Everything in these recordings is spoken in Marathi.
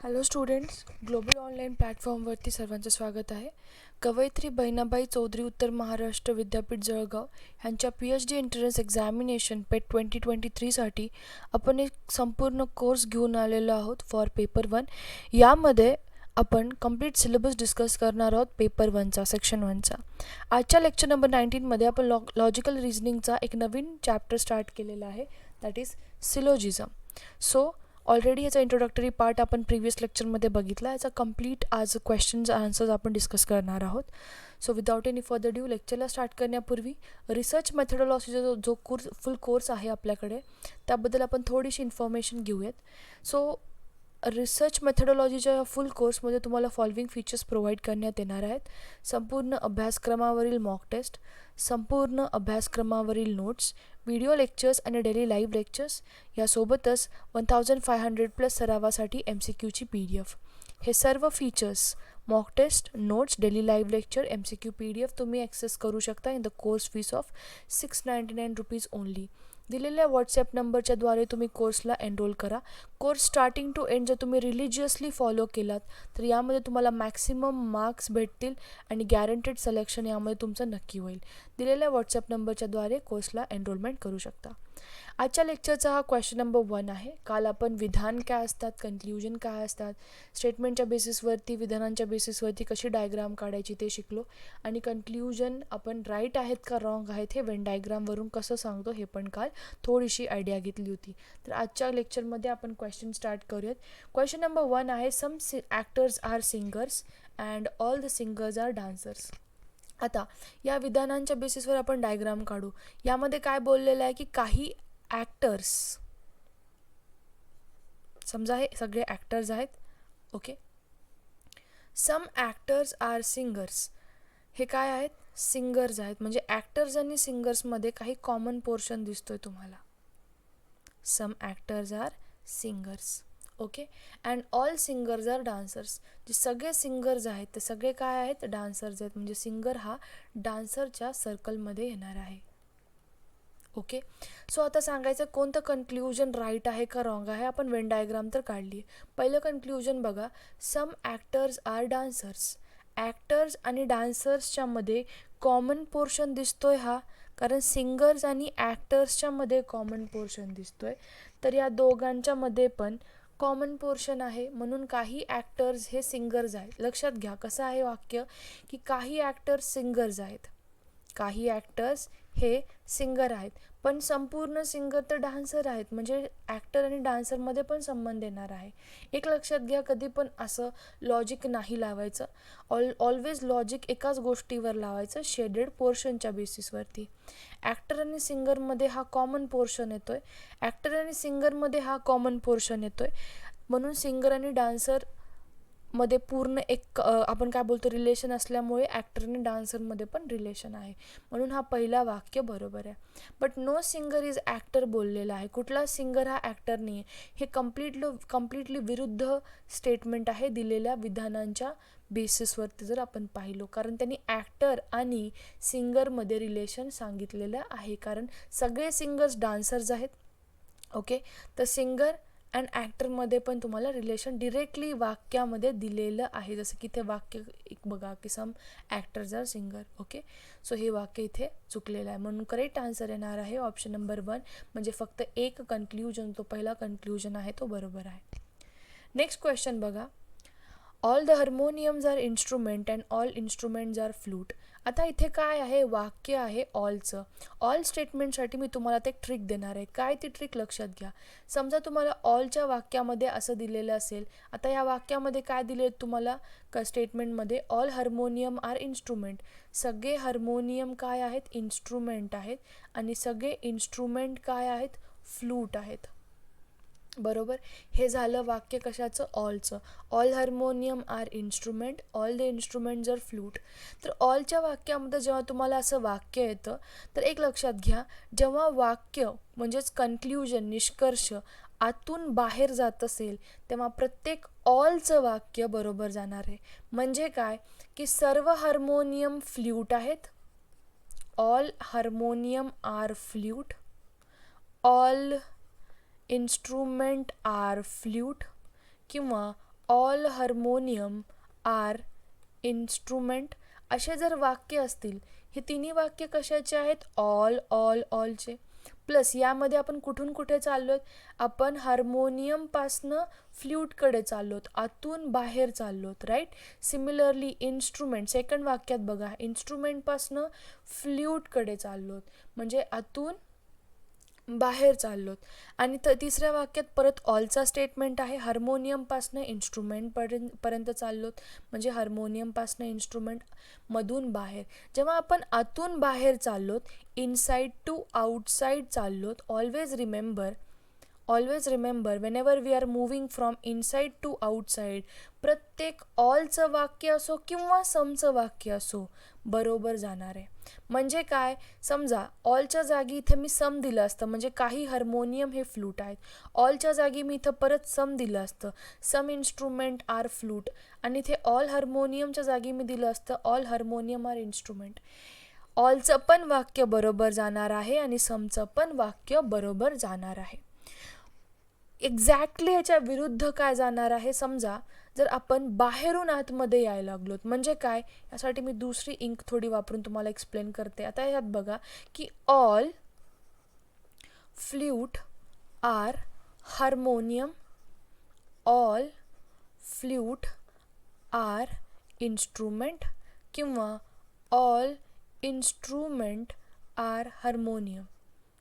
हॅलो स्टुडंट्स, ग्लोबल ऑनलाईन प्लॅटफॉर्मवरती सर्वांचं स्वागत आहे. कवयित्री बहिणाबाई चौधरी उत्तर महाराष्ट्र विद्यापीठ जळगाव ह्यांच्या PhD एंट्रन्स एक्झामिनेशन पेट 2023साठी आपण एक संपूर्ण कोर्स घेऊन आलेलो आहोत फॉर पेपर 1. यामध्ये आपण कंप्लीट सिलेबस डिस्कस करणार आहोत पेपर 1चा, सेक्शन 1चा. आजच्या लेक्चर नंबर 19मध्ये आपण लॉजिकल रिझनिंगचा एक नवीन चॅप्टर स्टार्ट केलेला आहे, दॅट इज सिलोजिझम. सो ऑलरेडी याचा इंट्रोडक्टरी पार्ट आपण प्रिव्हियस लेक्चरमध्ये बघितला. याचा कंप्लीट आज क्वेश्चन्स आन्सर्स आपण डिस्कस करणार आहोत. So without any further due लेक्चरला स्टार्ट करण्यापूर्वी रिसर्च मेथडॉलॉजीचा जो फुल कोर्स आहे आपल्याकडे, त्याबद्दल आपण थोडीशी इन्फॉर्मेशन घेऊयात. सो रिसर्च मेथडॉलॉजीच्या फुल कोर्समध्ये तुम्हाला फॉलोइंग फीचर्स प्रोव्हाइड करण्यात येणार आहेत. संपूर्ण अभ्यासक्रमावरील मॉक टेस्ट, संपूर्ण अभ्यासक्रमावरील नोट्स, व्हिडिओ लेक्चर्स आणि डेली लाईव्ह लेक्चर्स, यासोबतच 1500+ सरावासाठी MCQची PDF. हे सर्व features, mock test, notes, daily live lecture, MCQ PDF तुम्ही ॲक्सेस करू शकता in the course fees of ₹699 only. दिलेल्या व्हॉट्सॲप नंबरच्या द्वारे तुम्ही कोर्सला एनरोल करा. कोर्स स्टार्टिंग टू एंड जर तुम्ही रिलिजियसली फॉलो केलात तर यामध्ये तुम्हाला मॅक्सिमम मार्क्स भेटतील आणि गॅरंटेड सिलेक्शन यामध्ये तुमचं नक्की होईल. दिलेल्या व्हॉट्सॲप नंबरच्या द्वारे कोर्सला एनरोलमेंट करू शकता. आजच्या लेक्चरचा हा क्वेश्चन नंबर 1 आहे. काल आपण विधान काय असतात, कन्क्ल्युजन काय असतात, स्टेटमेंटच्या बेसिसवरती, विधानांच्या बेसिसवरती कशी डायग्राम काढायची ते शिकलो. आणि कन्क्ल्युजन आपण राईट आहेत का रॉंग आहेत हे वेन डायग्रामवरून कसं सांगतो हे पण काल थोडीशी आयडिया घेतली होती. तर आजच्या लेक्चरमध्ये आपण क्वेश्चन स्टार्ट करूयात. क्वेश्चन नंबर 1 आहे, some actors are singers and all the singers are dancers. आता या विधानांच्या बेसिसवर आपण डायग्राम काढू. यामध्ये काय बोललेलं आहे की काही ॲक्टर्स, समजा हे सगळे ॲक्टर्स आहेत. Okay, some actors are singers. हे काय आहेत? सिंगर्स आहेत. म्हणजे ॲक्टर्स आणि सिंगर्समध्ये काही कॉमन पोर्शन दिसतोय तुम्हाला. Some actors are singers. Okay, and all singers are dancers. जे सगळे सिंगर्स आहेत ते सगळे काय आहेत? डान्सर्स आहेत. म्हणजे सिंगर हा डान्सरच्या सर्कलमध्ये येणार आहे. ओके, सो आता सांगायचं कोणतं कन्क्ल्युजन राईट आहे का रॉंग आहे. आपण वेन डायग्राम तर काढली. पहिलं कन्क्ल्युजन बघा, सम ॲक्टर्स आर डान्सर्स. ॲक्टर्स आणि डान्सर्सच्या मध्ये कॉमन पोर्शन दिसतोय हा, कारण सिंगर्स आणि ॲक्टर्सच्या मध्ये कॉमन पोर्शन दिसतोय. तर या दोघांच्या मध्ये पण कॉमन पोर्शन आहे, म्हणून काही ॲक्टर्स हे सिंगर्स आहेत. लक्षात घ्या कसं आहे वाक्य, की काही ॲक्टर्स सिंगर्स आहेत, काही ॲक्टर्स हे सिंगर आहेत, पण संपूर्ण सिंगर तर डान्सर आहेत. म्हणजे ॲक्टर आणि डान्सरमध्ये पण संबंध येणार आहे. एक लक्षात घ्या, कधी पण असं लॉजिक नाही लावायचं. ऑलवेज लॉजिक एकाच गोष्टीवर लावायचं, शेडेड पोर्शनच्या बेसिसवरती. ॲक्टर आणि सिंगरमध्ये हा कॉमन पोर्शन येतोय, ॲक्टर आणि सिंगरमध्ये हा कॉमन पोर्शन येतोय, म्हणून सिंगर आणि डान्सर मध्ये पूर्ण एक आपण काय बोलतो रिलेशन असल्यामुळे ॲक्टर आणि डान्सरमध्ये पण रिलेशन आहे, म्हणून हा पहिला वाक्य बरोबर आहे. But no singer is actor बोललेला आहे. कुठला सिंगर हा ॲक्टर नाही आहे. हे कम्प्लिटली विरुद्ध स्टेटमेंट आहे दिलेल्या विधानांच्या बेसिसवरती जर आपण पाहिलो, कारण त्यांनी ॲक्टर आणि सिंगरमध्ये रिलेशन सांगितलेलं आहे, कारण सगळे सिंगर्स डान्सर्स आहेत. ओके, तर सिंगर अँड ॲक्टरमध्ये पण तुम्हाला रिलेशन डिरेक्टली वाक्यामध्ये दिलेलं आहे. जसं की इथे वाक्य एक बघा की some actors are singer. Okay, so हे वाक्य इथे चुकलेलं आहे, म्हणून करेक्ट आन्सर येणार आहे ऑप्शन नंबर 1. म्हणजे फक्त एक कन्क्ल्युजन, तो पहिला कन्क्ल्युजन आहे तो बरोबर आहे. नेक्स्ट क्वेश्चन बघा, all the harmoniums are instrument and all instruments are flute. आता इथे काय आहे? वाक्य आहे ऑलचं. ऑल स्टेटमेंटसाठी मी तुम्हाला ते एक ट्रिक देणार आहे. काय ती ट्रिक लक्षात घ्या. समजा तुम्हाला ऑलच्या वाक्यामध्ये असं दिलेलं असेल, आता या वाक्यामध्ये काय दिले तुम्हाला स्टेटमेंटमध्ये, ऑल हार्मोनियम आर इन्स्ट्रुमेंट. सगळे हार्मोनियम काय आहेत? इन्स्ट्रुमेंट आहेत, आणि सगळे इन्स्ट्रुमेंट काय आहेत? फ्लूट आहेत. बरोबर, हे झालं वाक्य कशाचं? ऑलचं. All harmonium are instrument, all the instruments are flute. तर ऑलच्या वाक्यामध्ये जेव्हा तुम्हाला असं वाक्य येतं, तर एक लक्षात घ्या, जेव्हा वाक्य म्हणजेच कन्क्ल्युजन, निष्कर्ष आतून बाहेर जात असेल, तेव्हा प्रत्येक ऑलचं वाक्य बरोबर जाणार आहे. म्हणजे काय, की सर्व हार्मोनियम फ्लूट आहेत, all harmonium are flute, all instrument are flute, किंवा ऑल हार्मोनियम आर इन्स्ट्रुमेंट, असे जर वाक्य असतील, हे तिन्ही वाक्य कशाचे आहेत? All all ऑलचे. प्लस यामध्ये आपण कुठून कुठे चाललोत? आपण हार्मोनियमपासनं फ्ल्यूटकडे चाललोत, आतून बाहेर चाललोत, राईट. सिमिलरली इन्स्ट्रुमेंट, सेकंड वाक्यात बघा, इन्स्ट्रुमेंटपासनं फ्ल्यूटकडे चाललोत, म्हणजे आतून बाहेर चाललोत. आणि तिसऱ्या वाक्यात परत ऑलचा स्टेटमेंट आहे, हार्मोनियमपासनं इन्स्ट्रुमेंटपर्यंत चाललोत, म्हणजे हार्मोनियमपासनं इन्स्ट्रुमेंट मधून बाहेर. जेव्हा आपण आतून बाहेर चाललोत, इनसाइड टू आउटसाइड चाललोत, always remember whenever we are moving from inside to outside, प्रत्येक ऑलचं वाक्य असो किंवा समचं वाक्य असो बरोबर जाणार आहे. म्हणजे काय? समजा ऑलच्या जागी इथे मी सम दिलं असतं, म्हणजे काही हार्मोनियम हे फ्लूट आहेत. ऑलच्या जागी मी इथं परत सम दिलं असतं, सम इन्स्ट्रुमेंट आर फ्लूट, आणि इथे ऑल हार्मोनियमच्या जागी मी दिलं असतं, ऑल हार्मोनियम आर इन्स्ट्रुमेंट. ऑलचं पण वाक्य बरोबर जाणार आहे आणि समचं पण वाक्य बरोबर जाणार आहे. एक्झॅक्टली ह्याच्या विरुद्ध काय जाणार आहे? समजा जर आपण बाहेरून आतमध्ये यायला लागलोत, म्हणजे काय? यासाठी मी दुसरी इंक थोडी वापरून तुम्हाला एक्सप्लेन करते. आता यात बघा की all flute are harmonium, all flute are instrument, किंवा ऑल इन्स्ट्रुमेंट आर हार्मोनियम.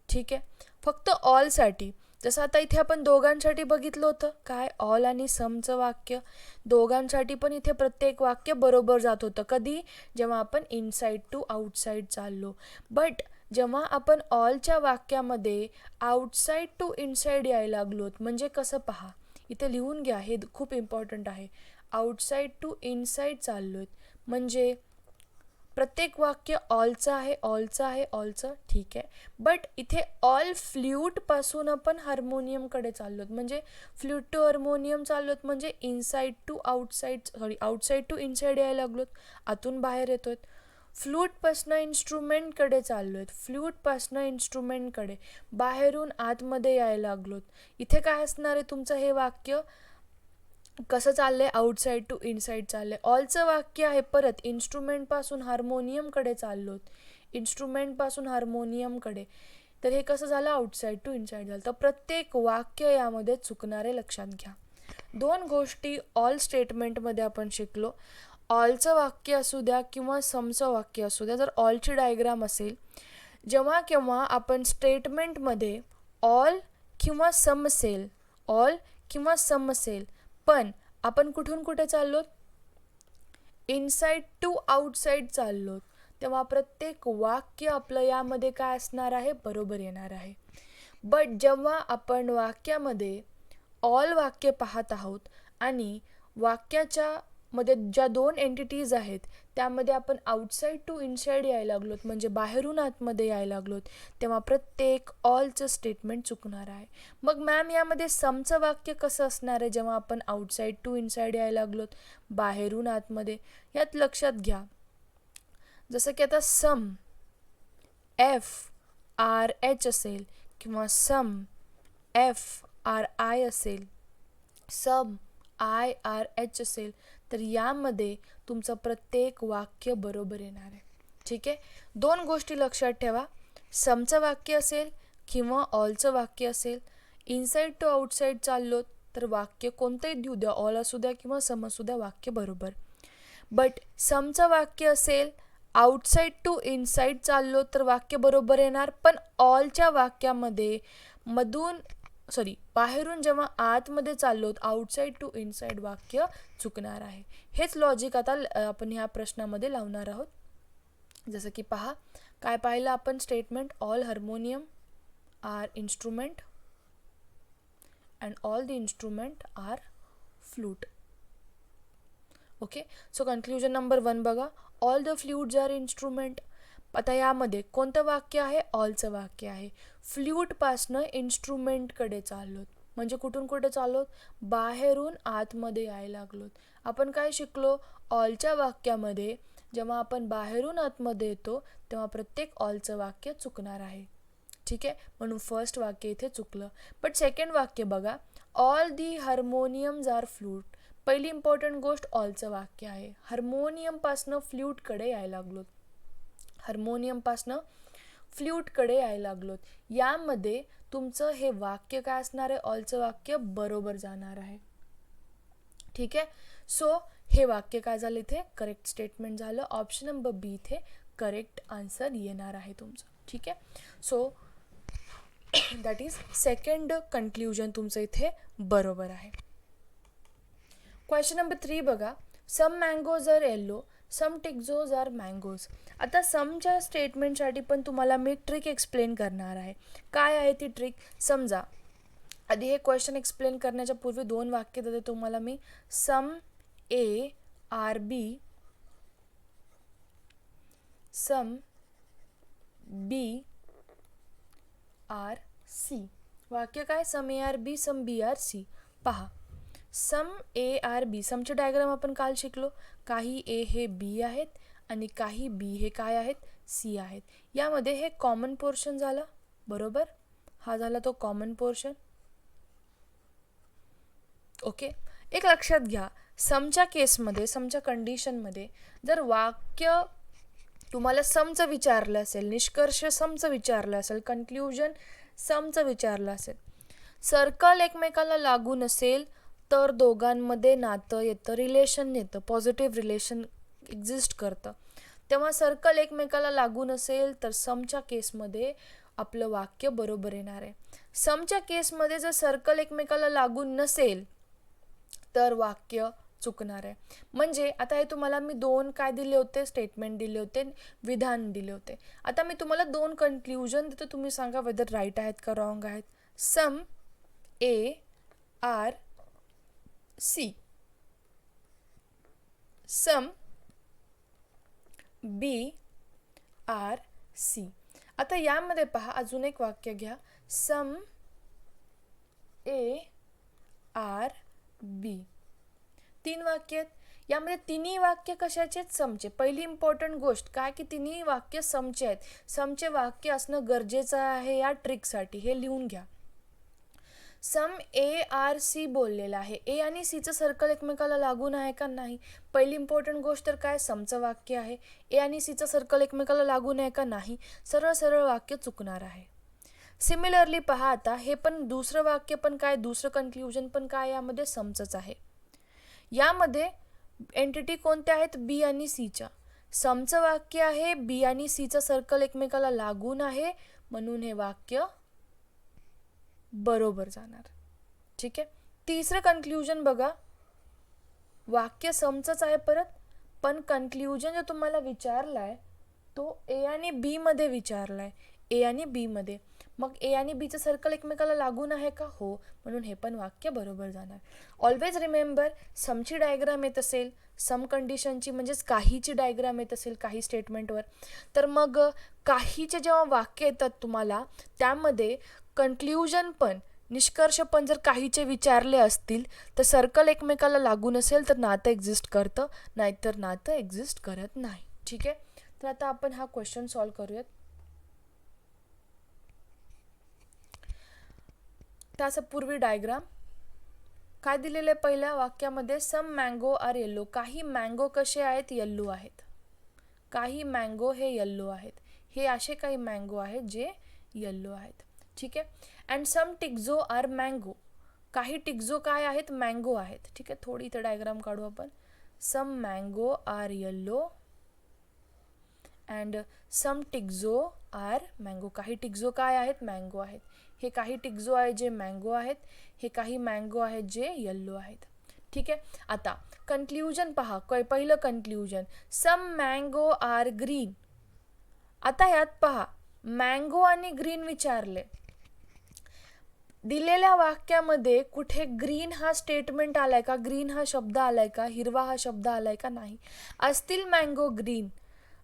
ठीक आहे, फक्त ऑलसाठी. जसं आता इथे आपण दोघांसाठी बघितलं होतं, काय? ऑल आणि समचं वाक्य. दोघांसाठी पण इथे प्रत्येक वाक्य बरोबर जात होतं. कधी? जेव्हा आपण इनसाइड टू आउटसाइड चाललो. बट जेव्हा आपण ऑलच्या वाक्यामध्ये आउटसाइड टू इनसाइड यायला लागलोत, म्हणजे कसं? पहा, इथे लिहून घ्या, हे खूप इम्पॉर्टंट आहे. आउटसाइड टू इनसाइड चाललोत, म्हणजे प्रत्येक वाक्य ऑलचं आहे. ठीक आहे, बट इथे ऑल फ्ल्यूटपासून आपण हार्मोनियमकडे चाललोत, म्हणजे फ्ल्यूट टू हार्मोनियम चाललोत, म्हणजे आउटसाइड टू इनसाइड यायला लागलोत, आतून बाहेर येतोय. फ्लूटपासनं इन्स्ट्रुमेंटकडे चाललोत, फ्ल्यूटपासनं इन्स्ट्रुमेंटकडे, बाहेरून आतमध्ये यायला लागलोत. इथे काय असणार आहे तुमचं हे वाक्य? कसं चाललंय? आउटसाइड टू इनसाइड चाललंय. ऑलचं वाक्य आहे परत इन्स्ट्रुमेंटपासून हार्मोनियमकडे चाललोत, इन्स्ट्रुमेंटपासून हार्मोनियमकडे, तर हे कसं झालं? आउटसाइड टू इनसाइड झालं. तर प्रत्येक वाक्य यामध्ये चुकणारे लक्षात घ्या. दोन गोष्टी ऑल स्टेटमेंटमध्ये आपण शिकलो. ऑलचं वाक्य असू द्या किंवा समचं वाक्य असू द्या, जर ऑलची डायग्राम असेल, जेव्हा केव्हा आपण स्टेटमेंटमध्ये ऑल किंवा सम असेल, पण आपण कुठून कुठे चाललोत? इनसाइड टू आउटसाइड चाललोत, तेव्हा प्रत्येक वाक्य आपलं यामध्ये काय असणार आहे? बरोबर येणार आहे. बट जेव्हा आपण वाक्यामध्ये ऑल वाक्य पाहत आहोत आणि वाक्याच्या मध्ये ज्या दोन एंटिटीज आहेत त्यामध्ये आपण आउटसाइड टू इनसाइड यायला लागलोत, म्हणजे बाहेरून आतमध्ये यायला लागलोत, तेव्हा प्रत्येक ऑलचं स्टेटमेंट चुकणार आहे. मग मॅम यामध्ये समचं वाक्य कसं असणार आहे जेव्हा आपण आउटसाइड टू इनसाइड यायला लागलोत, बाहेरून आतमध्ये? यात लक्षात घ्या, जसं की आता सम FRH असेल किंवा सम FRI असेल, सम IRH असेल, तर यामध्ये तुमचं प्रत्येक वाक्य बरोबर येणार आहे. ठीक आहे, दोन गोष्टी लक्षात ठेवा. समचं वाक्य असेल किंवा ऑलचं वाक्य असेल, इनसाइड टू आउटसाइड चाललो तर वाक्य कोणतंही देऊ द्या, ऑल असू द्या किंवा सम असू द्या, वाक्य बरोबर. बट समचं वाक्य असेल, आउटसाइड टू इनसाइड चाललो तर वाक्य बरोबर येणार, पण ऑलच्या वाक्यामध्ये बाहेरून जेव्हा आतमध्ये चाललोत, आउटसाइड टू इनसाइड वाक्य चुकणार आहे. हेच लॉजिक आता आपण ह्या प्रश्नामध्ये लावणार आहोत. जसं की पहा, काय पाहिलं आपण? Statement all harmonium are instrument and all the instrument are flute. Okay, so conclusion number 1 बघा, all the flutes are instrument. आता यामध्ये कोणतं वाक्य आहे? ऑलचं वाक्य आहे. फ्ल्यूटपासनं इन्स्ट्रुमेंटकडे चाललोत, म्हणजे कुठून कुठे चाललोत? बाहेरून आतमध्ये यायला लागलोत. आपण काय शिकलो? ऑलच्या वाक्यामध्ये जेव्हा आपण बाहेरून आतमध्ये येतो तेव्हा प्रत्येक ऑलचं वाक्य चुकणार आहे. ठीक आहे, म्हणून फर्स्ट वाक्य इथे चुकलं. बट सेकंड वाक्य बघा, ऑल दी हार्मोनियम्स आर फ्लूट, पहिली इम्पॉर्टंट गोष्ट ऑलचं वाक्य आहे. हार्मोनियमपासनं फ्ल्यूटकडे यायला लागलोत. हार्मोनियमपासनं फ्ल्यूटकडे यायला लागलोत. यामध्ये तुमचं हे वाक्य काय असणार आहे? ऑलचं वाक्य बरोबर जाणार आहे. ठीक आहे. सो हे वाक्य काय झालं इथे? करेक्ट स्टेटमेंट झालं. ऑप्शन नंबर बी इथे करेक्ट आन्सर येणार आहे तुमचं. ठीक आहे. So that is second conclusion तुमचं इथे बरोबर आहे. क्वेश्चन नंबर 3 बघा. सम मँगोज आर येल्लो, सम टिक्झोज आर मँगोज. आता समच्या स्टेटमेंटसाठी पण तुम्हाला मी ट्रिक एक्सप्लेन करणार आहे. काय आहे ती ट्रिक? समजा आधी हे क्वेश्चन एक्सप्लेन करण्याच्या पूर्वी 2 वाक्य देते तुम्हाला मी. Some A are B, some B are C. वाक्य काय? Some A are B, some B are C. पहा, some A are B, समचे diagram आपण काल शिकलो. काही ए हे बी आहेत आणि काही बी हे काय आहेत? सी आहेत. यामध्ये हे कॉमन पोर्शन झालं, बरोबर. हा झाला तो कॉमन पोर्शन. ओके. एक लक्षात घ्या, समच्या केसमध्ये, समच्या कंडिशनमध्ये जर वाक्य तुम्हाला समचं विचारलं असेल, निष्कर्ष समचं विचारलं असेल, कन्क्ल्युजन समचं विचारलं असेल, सर्कल एकमेकाला लागून असेल तर दोघांमध्ये नातं येतं, रिलेशन येतं, पॉझिटिव्ह रिलेशन एक्झिस्ट करतं. तेव्हा सर्कल एकमेकाला लागून असेल तर समच्या केसमध्ये आपलं वाक्य बरोबर येणार आहे. समच्या केसमध्ये जर सर्कल एकमेकाला लागून नसेल तर वाक्य चुकणार आहे. म्हणजे आता हे तुम्हाला मी 2 काय दिले होते? स्टेटमेंट दिले होते, विधान दिले होते. आता मी तुम्हाला 2 कन्क्ल्युजन देतो, तुम्ही सांगा वेदर राईट आहेत का रॉंग आहेत. Some A are C, some B are C. आता यामध्ये पहा, अजून एक वाक्य घ्या. सम ए आर बी. 3 वाक्य आहेत. यामध्ये तिन्ही वाक्य कशाचे आहेत? समचे. पहिली इम्पॉर्टंट गोष्ट काय की तिन्ही वाक्य समचे आहेत. समचे वाक्य असणं गरजेचं आहे या ट्रिकसाठी. हे लिहून घ्या. सम ए आर सी बोललेला आहे. ए आणि सीचं सर्कल एकमेकाला लागून आहे का? नाही. पहिली इम्पॉर्टंट गोष्ट तर काय? समचं वाक्य आहे. ए आणि सीचं सर्कल एकमेकाला लागून आहे का? नाही. सरळ सरळ वाक्य चुकणार आहे. सिमिलरली पहा, आता हे पण दुसरं वाक्य पण काय? दुसरं कन्क्ल्युजन पण काय? यामध्ये समचंच आहे. यामध्ये एंटिटी कोणत्या आहेत? बी आणि सीच्या. समचं वाक्य आहे, बी आणि सीचं सर्कल एकमेकाला लागून आहे, म्हणून हे वाक्य बरोबर जाणार. ठीक आहे. तिसरं कन्क्ल्युजन बघा. वाक्य समचंच आहे परत, पण कन्क्ल्युजन जो तुम्हाला विचारलाय तो ए आणि बी मध्ये विचारलाय. ए आणि बी मध्ये. मग ए आणि बीचं सर्कल एकमेकाला लागून आहे का? हो. म्हणून हे पण वाक्य बरोबर जाणार. ऑलवेज रिमेंबर, समची डायग्राम येत असेल, सम कंडिशनची म्हणजेच काहीची डायग्राम येत असेल काही स्टेटमेंटवर, तर मग काहीचे जेव्हा वाक्य येतात तुम्हाला त्यामध्ये कन्क्ल्युजन पण, निष्कर्ष पण जर काहीचे विचारले असतील तर सर्कल एकमेकाला लागून असेल तर नातं एक्झिस्ट करतं, नाहीतर नातं एक्झिस्ट करत नाही. ठीक आहे. तर आता आपण हा क्वेश्चन सॉल्व्ह करूयात. त्याचा पूर्वी डायग्राम काय दिलेलं आहे? पहिल्या वाक्यामध्ये सम मँगो आर येल्लो. काही मँगो कसे आहेत? येल्लो आहेत. काही मँगो हे येल्लो आहेत. हे असे काही मँगो आहेत जे येल्लो आहेत. ठीक आहे. अँड सम टिक्झो आर मँगो. काही टिक्झो काय आहेत? मँगो आहेत. ठीक आहे. थोडी इथे डायग्राम काढू आपण. Some mango are yellow and some टिक्झो आर मँगो. काही टिक्झो काय आहेत? मँगो आहेत. हे काही टिक्झो आहे जे मँगो आहेत, हे काही मँगो आहेत जे येल्लो आहेत. ठीक आहे. आता कन्क्ल्युजन पहा. पहिलं कन्क्ल्युजन, सम मँगो आर ग्रीन. आता यात पहा, मँगो आणि ग्रीन विचारले. दिलेल्या वाक्यामध्ये कुठे ग्रीन हा स्टेटमेंट आलाय का? ग्रीन हा शब्द आलाय का? हिरवा हा शब्द आलाय का? नाही. असतील मँगो ग्रीन.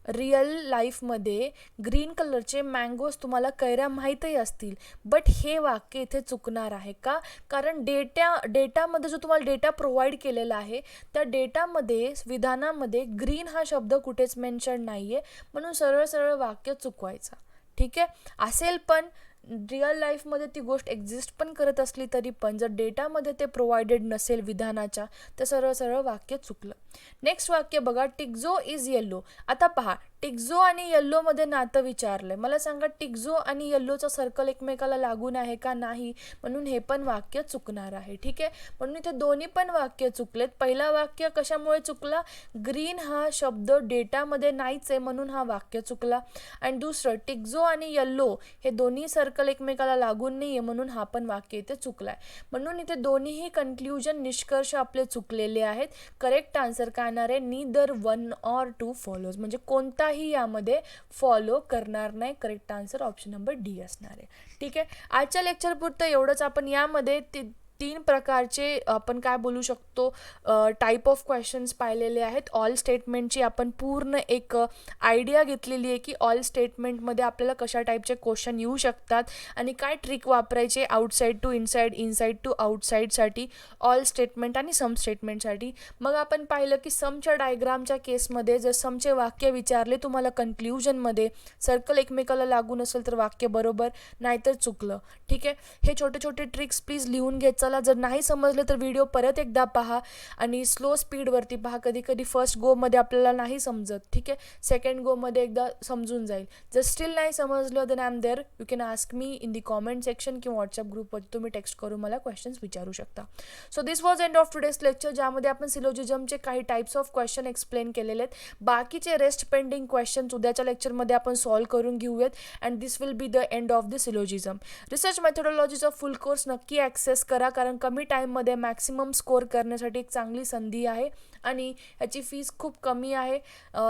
रिअल लाईफमध्ये ग्रीन कलरचे मँगोज तुम्हाला कैऱ्या माहीतही असतील, बट हे वाक्य इथे चुकणार आहे का? कारण डेटामध्ये जो तुम्हाला डेटा प्रोव्हाइड केलेला आहे त्या डेटामध्ये, विधानामध्ये ग्रीन हा शब्द कुठेच मेन्शन नाही आहे, म्हणून सरळ सरळ वाक्य चुकवायचा. ठीक आहे. असेल पण रिअल लाईफमध्ये ती गोष्ट एक्झिस्ट पण करत असली तरी पण जर डेटामध्ये ते प्रोव्हाइडेड नसेल विधानाच्या, तर सरळ सरळ वाक्य चुकलं. नेक्स्ट वाक्य बघा, टिक्झो इज येल्लो. आता पहा, टिक्झो आणि येल्लोमध्ये नातं विचारलंय. मला सांगा टिक्झो आणि येल्लोचा सर्कल एकमेकाला लागून आहे का नाही, म्हणून हे पण वाक्य चुकणार आहे. ठीक आहे, म्हणून इथे दोन्ही पण वाक्य चुकलेत. पहिला वाक्य कशामुळे चुकला, ग्रीन हा शब्द डेटामध्ये नाहीच आहे म्हणून हा वाक्य चुकला. आणि दुसरं, टिक्झो आणि येल्लो हे दोन्ही सर्कल एकमेकाला लागून नाही आहे म्हणून हा पण वाक्य इथे चुकलाय. म्हणून इथे दोन्हीही कन्क्ल्युजन, निष्कर्ष आपले चुकलेले आहेत. करेक्ट आन्सर काय येणार आहे, neither one or two follows, म्हणजे कोणताही यामध्ये फॉलो करणार नाही. Correct answer option number D असणार आहे. ठीक आहे, आजच्या लेक्चर पुरतं एवढंच. आपण यामध्ये 3 प्रकारचे आपण काय बोलू शकतो टाईप ऑफ क्वेश्चन्स पाहिलेले आहेत. ऑल स्टेटमेंटची आपण पूर्ण एक आयडिया घेतलेली आहे की ऑल स्टेटमेंटमध्ये आपल्याला कशा टाईपचे क्वेश्चन येऊ शकतात आणि काय ट्रिक वापरायचे outside to inside, inside to आउटसाईडसाठी, ऑल स्टेटमेंट आणि सम स्टेटमेंटसाठी. मग आपण पाहिलं की समच्या डायग्रामच्या केसमध्ये जर समचे वाक्य विचारले तुम्हाला कन्क्ल्युजनमध्ये, सर्कल एकमेकाला लागून असेल तर वाक्य बरोबर, नाहीतर चुकलं. ठीक आहे, हे छोटे छोटे ट्रिक्स प्लीज लिहून घेत चला. जर नाही समजलं तर व्हिडिओ परत एकदा पहा आणि स्लो स्पीडवरती पहा. कधी कधी फर्स्ट गोमध्ये आपल्याला नाही समजत. ठीक आहे, सेकंड गोमध्ये एकदा समजून जाईल. जर स्टील नाही समजलं then I am there, you can ask me in the comment section किंवा व्हॉट्सअप ग्रुपवर तुम्ही टेक्स्ट करून मला क्वेश्चन्स विचारू शकता. So this was end of today's lecture, ज्यामध्ये आपण सिलोजिझमचे काही टाईप्स ऑफ क्वेश्चन एक्सप्लेन केलेले आहेत. बाकीचे रेस्ट पेंडिंग क्वेश्चन्स उद्याच्या लेक्चरमध्ये आपण सॉल्व्ह करून घेऊयात. And this will be the end of the syllogism. Research मेथोडॉलॉजीचा फुल कोर्स नक्की ॲक्सेस करा, कारण कमी टाईममध्ये मॅक्सिमम स्कोअर करण्यासाठी एक चांगली संधी आहे आणि ह्याची फीस खूप कमी आहे.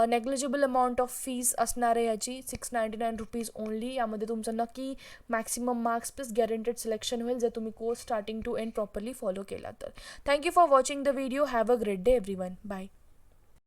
नेग्लिजिबल अमाऊंट ऑफ फीस असणार आहे ह्याची, 699 रुपीज ओनली. यामध्ये तुमचं नक्की maximum marks plus guaranteed selection होईल जर तुम्ही course starting to end properly follow केला तर. Thank you for watching the video. Have a great day everyone. Bye.